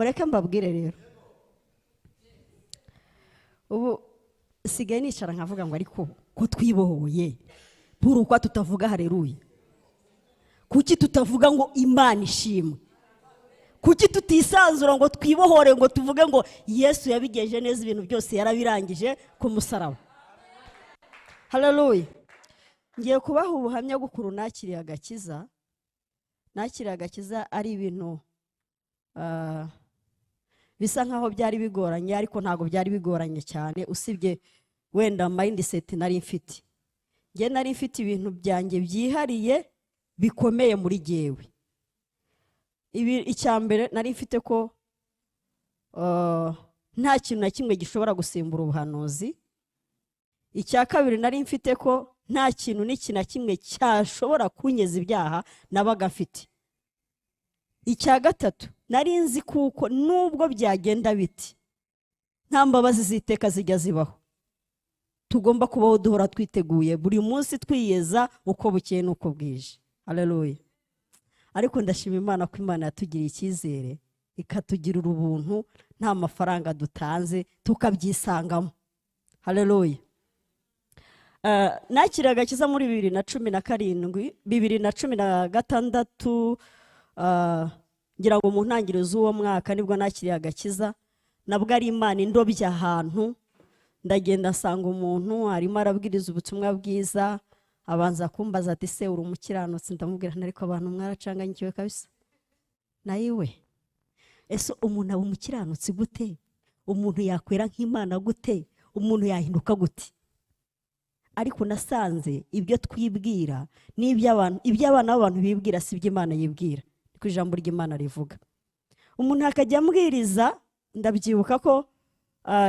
mureke mbabwire rero ubu sigaye nicara nkavuga ngo ariko ko twibohoye burukwa tutavuga haleluya, kuki tutavuga ngo Imana ishimwe, kuki tutisanzura ngo twibohore ngo tuvuge ngo Yesu yabigeje neza, ibintu byose yarabirangije ku musaraba. Haleluya. Ngiye kubaha ubuhamya bw'ukuru nakiriye agakiza. Nakiriye agakiza ari ibintu bisa nkaho byari bigoranye, ariko ntago byari bigoranye cyane, usibye wenda mindset nari mfite. Nge nari mfite ibintu byanjye byihariye bikomeye muri jewe. Icyambere nari mfite ko nta kintu na kimwe gishobora gusimbura ubuhanuzi. Icya kabiri nari mfite ko nta kintu n'iki na kimwe cyashobora kunyeza ibyaha nabaga mfite. Icya gatatu nari nzi kuko nubwo byagenda biti nta mbabazi ziteka zijya zibaho, tugomba kubaho duhora twiteguye buri munsi twiyeza uko bukeye nuko bwije. Haleluya. Ariko ndashima Imana ko Imana yatugiriye icyizere ikatugirira ubuntu, nta mafaranga dutanze tukabyisangamo. Haleluya. Nakiriye agakiza muri 2017, 2016 ngira ngo mu ntangiriro z'uwo mwaka nibwo nakiriye agakiza. Nabwo ari Imana indobye ahantu, ndagenda nsanga umuntu arimo arabwiriza ubutumwa bwiza, abanza kumbaza ati se uri umukiranutsi? Ndamubwira ariko abantu mwaracanganyikiwe kabisa nayiwe, ese umuntu aba umukiranutsi gute? Umuntu yakwera nk'Imana gute? Umuntu yahinduka gute? Ariko nasanze ibyo twibwira iby'abana b'abantu bibwira si iby'Imana yibwira, ku ijambo ry'Imana rivuga. Umuntu akajya ambwiriza, ndabyibuka ko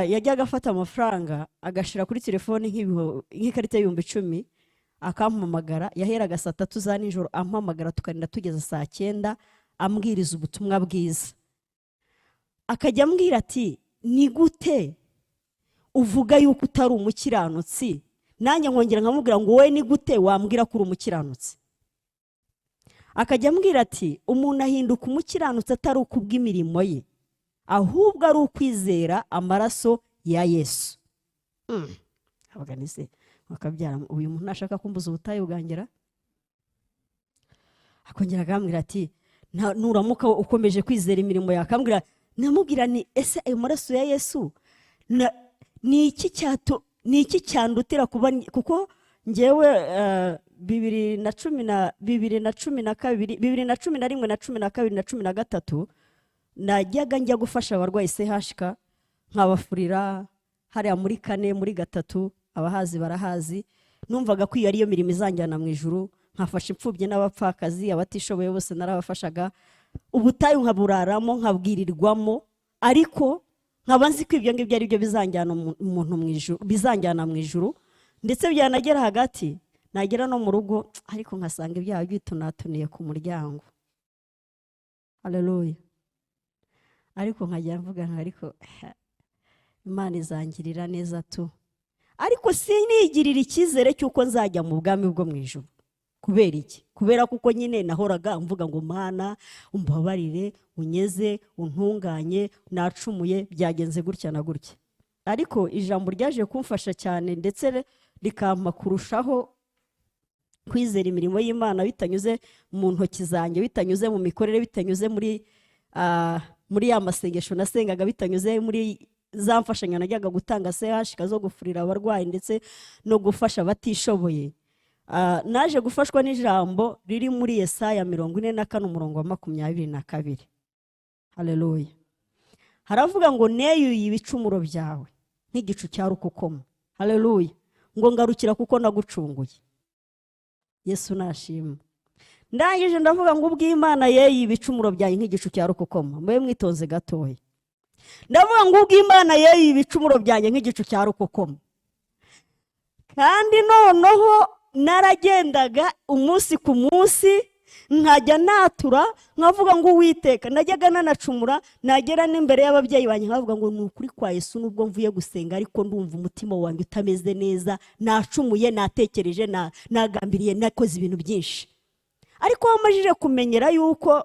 yajyaga afata amafaranga agashira kuri telefone nk'ikarita y'10,000 akampamagara. Yaheraga saa 3 za nijoro ampamagara tukarinda tugeza saa 9 ambwiriza ubutumwa bwiza. Akajya ambwira ati ni gute uvuga yuko utari umukiranutsi? Nanjye nkongera nkamubwira ngo wowe ni gute wambwira ko uri umukiranutsi? Akajya ambwira ati umuntu ahinduka umukiranutsi atari ukubw'imirimo ye, ahubwo ari ukwizera amaraso ya Yesu. Abaganise bakabyara uyu muntu nashaka kumbuza ubutayu bwangera. Akongera akambwira ati nuramuka ukomeje kwizera imirimo yakambwira. Namubwira ni ese ayo maraso ya Yesu ni iki cyandutira kuba, kuko ngewe 2011 na 2012 na 2013 najyaga njya gufasha abarwayi CHK nkabafurira hariya muri 4 muri 3, abahazi barahazi. Numvaga ko iyo ariyo mirimo izanjyana mu ijuru, nkafasha imfubyi n'abapfakazi, abatishoboye bose narabafashaga. Ubutayu nkaburaramo nkabwirirwamo, ariko nkaba nzi ko ibyo ngibyo ari byo bizanjyana umuntu mu ijuru, bizanjyana mu ijuru. Ndetse byanagera hagati nagera no mu rugo ariko nkasanga ibyaha byitunatuniye ku muryango. Haleluya. Ariko nkajya mvuga ariko Imana izangirira neza tu, ariko sinigirira icyizere cy'uko nzajya mu bwami bwo mu ijuru. Kubera iki? Kubera kuko nyine nahoraga mvuga ngo Mana umbabarire, unyeze, untunganye, nacumuye, byagenze gutya na gutya. Ariko ijambo ryaje kumfasha cyane ndetse rikampa kurushaho kwizera imirimo y'Imana bitanyuze mu ntoki zanjye, bitanyuze mu mikorere, bitanyuze muri ya masengesho nasengaga, bitanyuze muri za mfashanyo najyaga gutanga CHK zo gufurira abarwayi ndetse no gufasha abatishoboye. Naje gufashwa n'ijambo riri muri Yesaya 44:22. Haleluya. Haravuga ngo neyuye ibicumuro byawe nk'igicu cya rukokoma. Haleluya. Ngo ngarukira kuko nagucunguye. Yesu nashimwe. Ndangije ndavuga ngo ubw'Imana yeye ibicumuro byawe nk'igicu cya rukokoma. Mwe mwitonze gatoya. Ndavuga ngo ubw'Imana yeye ibicumuro byanjye nk'igicu cya rukokoma. Kandi noneho naragendaga umunsi ku munsi nkajya natura nkavuga ngo Uwiteka, najyaga nanacumura, nagera n'imbere y'ababyeyi banjye nkavuga ngo ni ukuri kwa Yesu nubwo mvuye gusenga ariko ndumva umutima wanjye utameze neza, nacumuye, natekereje, nagambiriye, nakoze ibintu byinshi. Ariko wamajije kumenyera yuko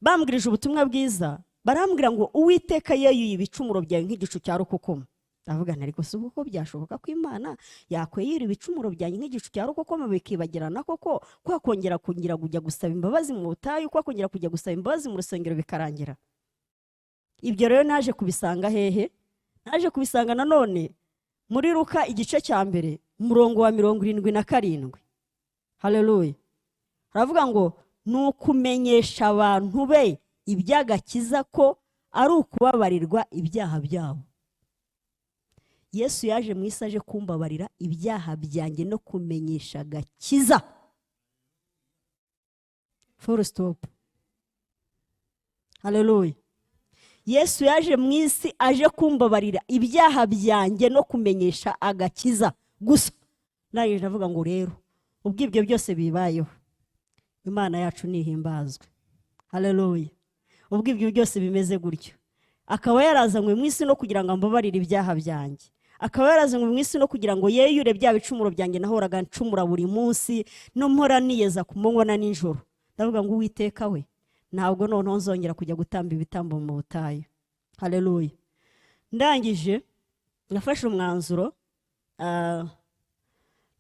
bambwirije ubutumwa bwiza, barambwira ngo Uwiteka yeyuye ibicumuro byawe nk'igicu cya rukokoma. Ndavuga nti ariko si uko byashoboka ko Imana yakweyura ibicumuro byanjye nk'igicu cya rukokoma bikibagirana koko, kwa kongera kujya gusaba imbabazi mu butayu, kwa kongera kujya gusaba imbabazi mu rusengero bikarangira. Ibyo rero naje kubisanga hehe? Naje kubisanga nanone muri Luka igice cya mbere umurongo wa 77. Haleluya. Haravuga ngo nukumenyesha abantu be iby'agakiza ko ari ukubabarirwa ibyaha byabo. Yesu yaje mu isi aje kumbabarira ibyaha byanjye no kumenyesha agakiza. Full stop. Haleluya. Yesu yaje mu isi aje kumbabarira ibyaha byanjye no kumenyesha agakiza gusa. Naje ndavuga ngo rero ubwo ibyo byose bibayeho, Imana yacu nihimbazwe. Haleluya. Ubwo ibyo byose bimeze gutyo, akaba yarazanywe mu isi no kugira ngo ambabarire ibyaha byanjye, akaba yarazanywe mu isi no kugira ngo yeyure bya bicumuro byanjye nahoraga ncumura buri munsi no mpora niyeza ku manywa na nijoro. Ndavuga ngo Uwiteka we ntabwo noneho nzongera kujya gutamba ibitambo mu butayu. Haleluya. Ndangije nafashe umwanzuro,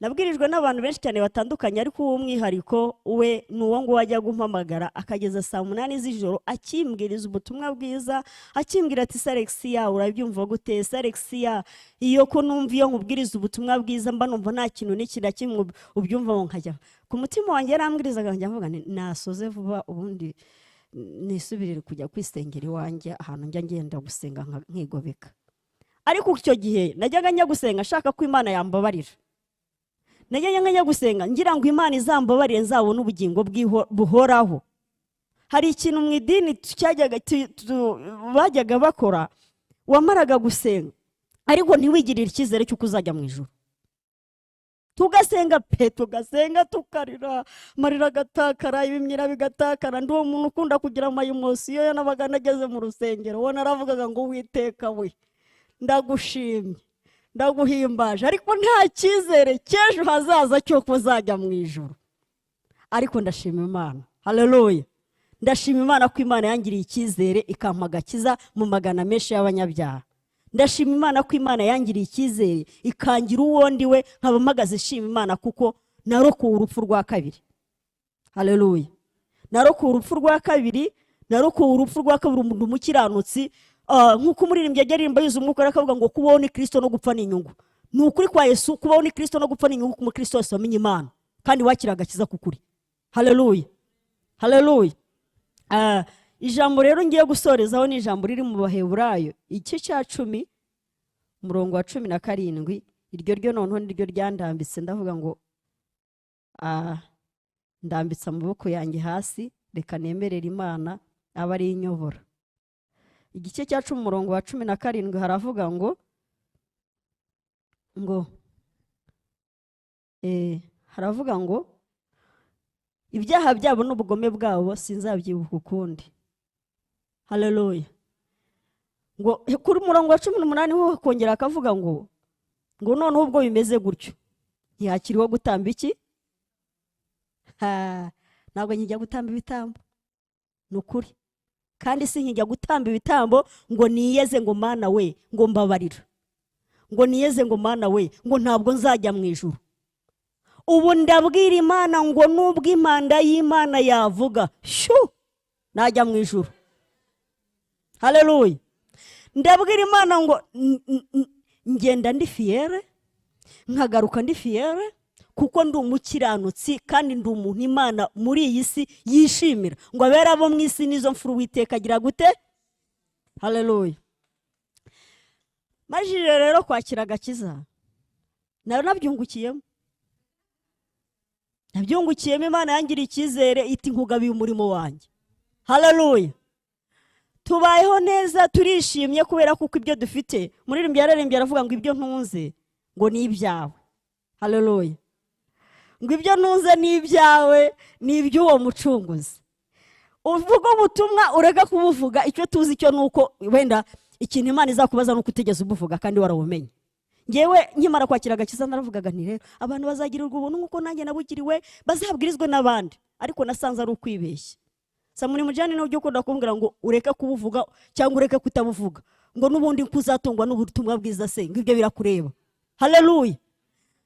nabwirijwe n'abantu benshi cyane batandukanye, ariko uwo mwihariko we nuwo ngo wajya gumpamagara akageza saa 8 z'ijoro akimbwiriza ubutumwa bwiza, akimbwira ati Alexia urabyumva gute? Alexia iyo ko numva iyo nkubwiriza ubutumwa bwiza mba numva nta kintu n'ikira kimwe ubyumva ngo nkajya ku mutima wanjye. Yarambwirizaga njya mvuga nasoze vuba ubundi nisubirire kujya kwisengera iwanjye ahantu njya ngenda gusenga nkigobeka. Ariko icyo gihe najyaga njya gusenga shaka ko Imana yambabarira, najyaga njya gusenga ngira ngo Imana izambabarire nzabone ubugingo buhoraho. Hari ikintu mu idini bajyaga bakora, wamaraga gusenga ariko ntiwigirire icyizere cy'uko uzajya mu ijuru. Tugasenga pe, tugasenga tukarira, marira gatakara, ibimyira bigatakara. Ndi uwo muntu ukunda kugira amayimosiyo. Yo nabaga nageze mu rusengero wo naravugaga ngo Uwiteka we ndagushimye ndaguhimbaje, ariko nta cyizere cy'ejo hazaza cyo kuzajya mu ijuru. Ariko ndashima Imana. Haleluya. Ndashima Imana ko Imana yangiriye icyizere ikampa agakiza mu magana menshi y'abanyabyaha. Ndashima Imana ko Imana yangiriye icyizere ikangira uwo ndi we, nkaba mpagaze shima Imana kuko narokuwe urupfu rwa kabiri. Haleluya. Narokuwe urupfu rwa kabiri, narokuwe urupfu rwa kabiri umuntu mukiranutsi. Nkuko umuririmbyi yaririmba yuzuye umwuka akavuga ngo kubaho ni Kristo no gupfa ni inyungu. Ni ukuri kwa Yesu, kubaho ni Kristo no gupfa ni inyungu ku Mukristo wese wamenye Imana kandi wakira agakiza kukuri. Haleluya. Haleluya. Ijambo rero ngiye gusorezaho ni ijambo riri mu Baheburayo igice cya 10 umurongo wa 17. Iryo ryo noneho niryo ryandambitse. Ndavuga ngo ndambitse amaboko yanjye hasi, reka nemerera Imana aba ari inyobora. Igice cya 10 umurongo wa 17 haravuga ngo haravuga ngo ibyaha byabo n'ubugome bwabo sinzabyibuka ukundi. Haleluya. Ngo kuri murongo wa 18 ho kongera akavuga ngo noneho ubwo bimeze gutyo ntihakiriho gutamba iki? Ntabwo njya gutamba ibitambo, nukuri. Kandi sinkijya gutamba ibitambo ngo niyeze ngo Mana we ngo mbabarira, ngo niyeze ngo Mana we ngo ntabwo nzajya mu ijuru. Ubu ndabwira Imana ngo nubwo impanda y'Imana yavuga najya mu ijuru. Haleluya. Ndabwira Imana ngo ngenda ndi fiere, nkagaruka ndi fiere, kuko ndi umukiranutsi kandi ndi umuntu Imana muri iyi si yishimira. Ngo abera bo mu isi nizo mfuru Uwiteka agira gute? Haleluya. Majije rero kwakira agakiza nabyungukiyemo. Nabyungukiyemo. Imana yangiriye icyizere iti nkugabiye umurimo wanjye. Haleluya. Tubayeho neza, turishimye kubera kuko ibyo dufite. Muririmbyi yararembye aravuga ngo ibyo ntunze ngo ni ibyawe. Haleluya. Ngo ibyo ntunze ni ibyawe, ni iby'uwo mucunguzi. Uvuga ubutumwa urega kubuvuga, icyo tuzi cyo nuko wenda ikintu Imana izakubaza nuko utigeze ubuvuga kandi warabumenye. Ngewe nkimara kwakira agakiza naravugaga nti rero abantu bazagirirwa ubuntu nkuko nanjye nabugiriwe, bazabwirizwe n'abandi. Ariko nasanze ari ukwibeshya. Samuri mujyane n'ubyo ukunda kumbwira ngo ureke kubuvuga cyangwa ureke kutabuvuga, ngo n'ubundi kuzatungwa n'ubutumwa bwiza se, ngo ibyo birakureba. Haleluya.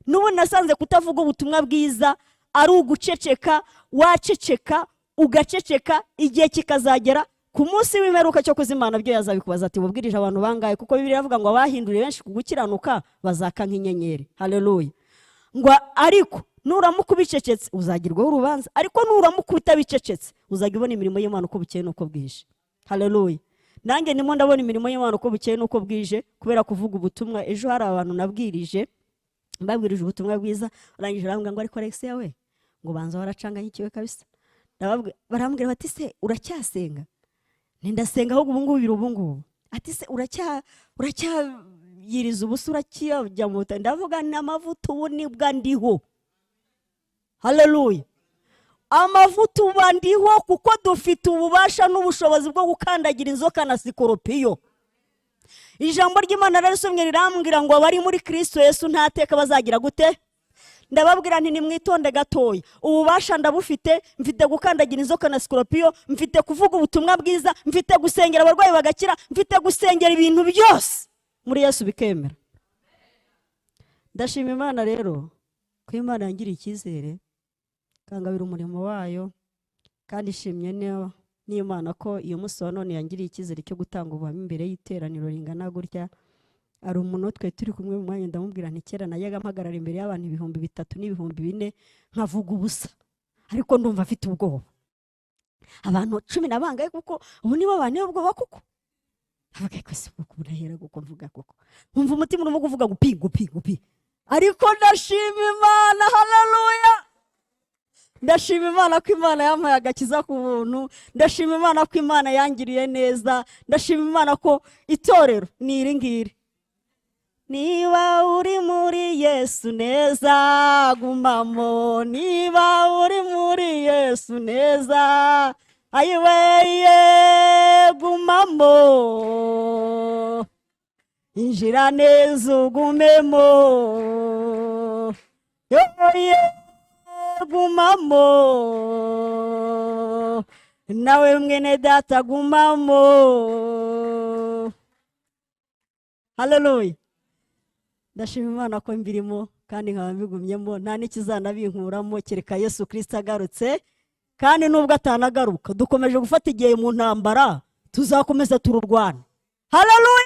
N'ubu nasanze kutavuga ubutumwa bwiza ari uguceceka, waceceka ugaceceka, igihe kikazagera ku munsi w'imperuka cyo kuzimana byo yazabikubaza ati mubwirije abantu bangaye, kuko Bibiliya iravuga ngo abahinduriye benshi kugukiranuka bazaka nk'inyenyeri. Haleluya. Ngo ariko nuramuka ubicecetse uzagirwaho urubanza, ariko nuramuka utabicecetse uzajya ubona imirimo y'Imana uko bukeye n'uko bwije. Haleluya. Nange ndimo ndabona imirimo y'Imana uko bukeye n'uko bwije kubera kuvuga ubutumwa. Ejo hari abantu nabwirije, mbabwirije ubutumwa bwiza, urangije arambwira ngo ariko Alexia we, ngo banza waracanganye ikiwe kabisa. Barambwira bati se uracyasenga? Ndasenga ahubwo ubu ngubu ubu ngubu. Ati se uracyayiriza ubusa, uracyajya mu butaka? Ndavuga n'amavuta ubu nibwo ndiho. Haleluya. Amavuta ubu ndiho kuko dufite ububasha n'ubushobozi bwo gukandagira inzoka na sikoropiyo. Ijambo ry'Imana rarisomye rirambwira ngo abari muri Kristo Yesu ntateka bazagira gute? Ndababwira nti nimwitonde gatoya, ububasha ndabufite, mfite gukandagira inzoka na sikoropiyo, mfite kuvuga ubutumwa bwiza, mfite gusengera abarwayi bagakira, mfite gusengera ibintu byose muri Yesu bikemera. Ndashima Imana rero ko Imana yangiriye icyizere kangabira umurimo wayo, kandi ishimye n'Imana ko iyo munsi wa none yangiriye icyizere cyo gutanga ubuhamya imbere y'iteraniro ringana gutya. Ari umuntu twe turi kumwe mu mwanya, ndamubwira nti kera nayaga mpagarara imbere y'abantu 3,000 n'ibihumbi 4 nkavuga ubusa, ariko ndumva afite ubwoba. Abantu 10 nabangaye kuko ubu nibo bane ubwoba kuko avuga ko se kuko burahera kuko mvuga kuko umva umutima urimo kuvuga gupi, ariko ndashima Imana. Haleluya. Ndashima Imana ko Imana yampaye agakiza ku buntu, ndashima Imana ko Imana yangiriye neza, ndashima Imana ko itorero ni iri ngiri. Niba uri muri Yesu neza gumamo, niba uri muri Yesu neza ayiweye gumamo, injira neza ugumemo, yoye gumamo, nawe mwene data gumamo. Haleluya. Ndashima Imana ko mbirimo kandi nkaba mbigumyemo, nta n'ikizanabinkuramo kereka Yesu Kristo agarutse. Kandi nubwo atanagaruka dukomeje gufata igihe mu ntambara, tuzakomeza tururwana. Haleluya.